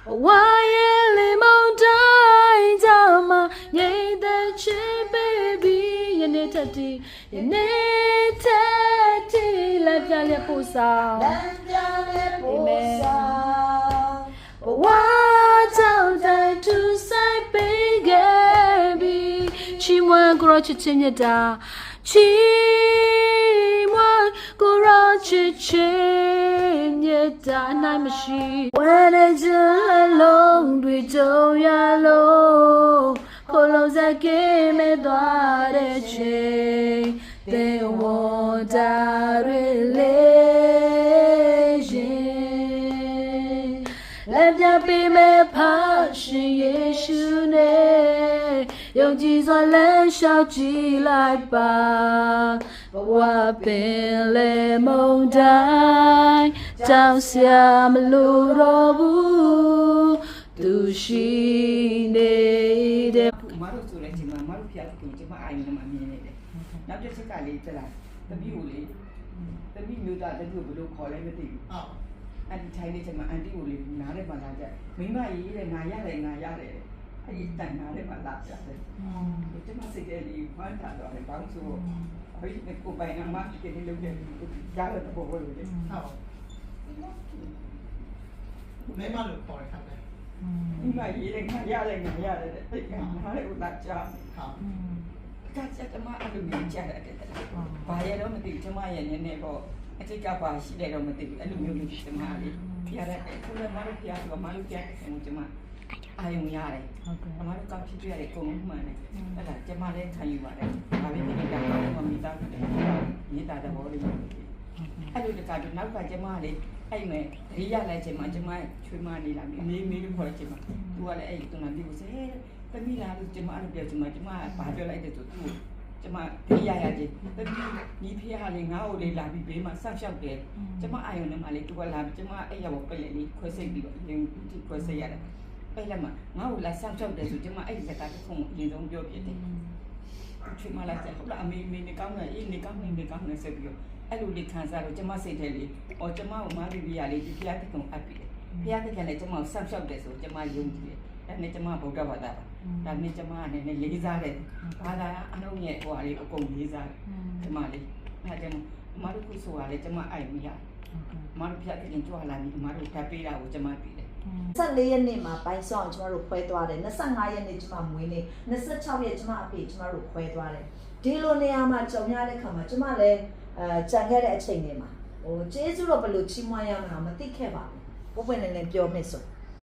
Why lemon die jama ye the chi baby ye ne tati la jale posa What out to say baby chi mo gro chi chinyata chi mo gro chi chinyata na mashi when it's alone we don't yellow colors that came and the chain they want a relation let there be my passion Yeshu ne用几座冷笑起来吧我变了梦呆照下么路罗布都是你的马路出来就嘛，马路偏就就嘛爱那么面的，那就是家里的啦，特别有嘞，特别有的，特别不都考来没得。อันที่ใช้ในจะมาอันที่อยู่เลยน้าได้มาลาจะไม่มาอีเลยงายาเลยไอ้แต่งน้าได้มาลาจะเลยจะมาสิเดลีฟันถาดอะไรบางส่วนเฮ้ยในกูไปงานมาที่กินเร็วๆยาเลยตะโกนเลยไม่มาหลุดปล่อยครับเลยไม่มาอีเลยงายาเลยไอ้งานน้าได้อุตส่าห์จะจะมาอะไรมีจะอะไรไปแล้วมันติดจะมาอย่างนี้ก็အချိတ်ကပါရှိတယ်တော့မသိဘူးအဲ့လိုမျိုးလေးဒီမှာလေးဖျားတဲ့ခုနကမလို့ဖျားဆိုမလို့ဖျားတယ်ကျွန်မအာယုံရတယ်ဟုတ်ကဲ့အမတို့ကောက်ဖြစ်ပြရတယ်ကုန်မှန်တယ်အဲ့ဒါကျွန်မလည်းခံယူပါတယ်ဒါပဲဖြစ်နေတာကောင်းမှမိသားစုတယ်မြေတာတဲ့ဘောလေးအဲ့လိုတကတော့နောက်ကကျွန်မလေးအဲ့မဲ့ရိရလိုက်ချိန်မှာကျွန်မချွေးမနေလာမေးလို့ခေါ်ချိန်မှာသူကလည်းအဲ့ဒီတုန်းကဒီကိုစေတမီလာလို့ကျွန်မအဲ့လိုပြောကျွန်မဘာပြောလိုက်တယ်ဆိုသူကျမတရားရချင်းတမီးညီဖေးဟာလေငါ့ကိုလေလာပြီးဘေးမှာဆောက်ရှောက်တယ်ကျမအာယုံနဲ့မှလေသူကလာပြီးကျမအဲ့ရပေါ်ပက်လက်လေးခွဲစိတ်ပြီးတော့ရင်ခွဲစိတ်ရတယ်ပက်လက်မှာငါ့ကိုလာဆောက်ရှောက်တယ်ဆိုကျမအဲ့ဒီစကားတစ်ခုအရင်ဆုံးပြောပြတယ်ချွေးမလာချက်ဟုတ်လားအမေနေကောင်းတယ်အေးနေကောင်းနေဆက်ပြီးတော့အဲ့လိုလေးခံစားတော့ကျမစိတ်ထဲလေးအော်ကျမကိုမဘီဘီရလေးဒီဖျားတစ်ခုအပ်ပြီးတယ်ဖျားတစ်ခုလည်းကျမကိုဆောက်ရှောက်တယ်ဆိုကျမယုံကြည်တယ်အဲ့နဲ့ကျမဗုဒ္ဓဘာသာပါဒါနဲ့ကျမအနေနဲ့လေးစားတယ်ဘာသာအလုံးရဲ့ဟိုဟာလေးအကုန်လေးစားတယ်ကျမလေးအဲ့ကျမတို့ခုဆိုရလေကျမအိုင်မရမတို့ဖျက်ခင်ကြွလာပြီမတို့ဓာတ်ပေးတာကိုကျမသိတယ်24ရက်နေ့မှာပိုင်းဆောင်ကျမတို့ခွဲသွားတယ်25ရက်နေ့ကျမမွေးနေ့26ရက်ကျမအဖေကျမတို့ခွဲသွားတယ်ဒီလိုနေရာမှာကြုံရတဲ့ခါမှာကျမလည်းကြံခဲ့တဲ့အချိန်တွေမှာကျေးဇူးတော့ဘယ်လိုချီးမွမ်းရမလဲမသိခဲ့ပါဘူးဘုပ္ပနေလည်းပြောမယ်ဆို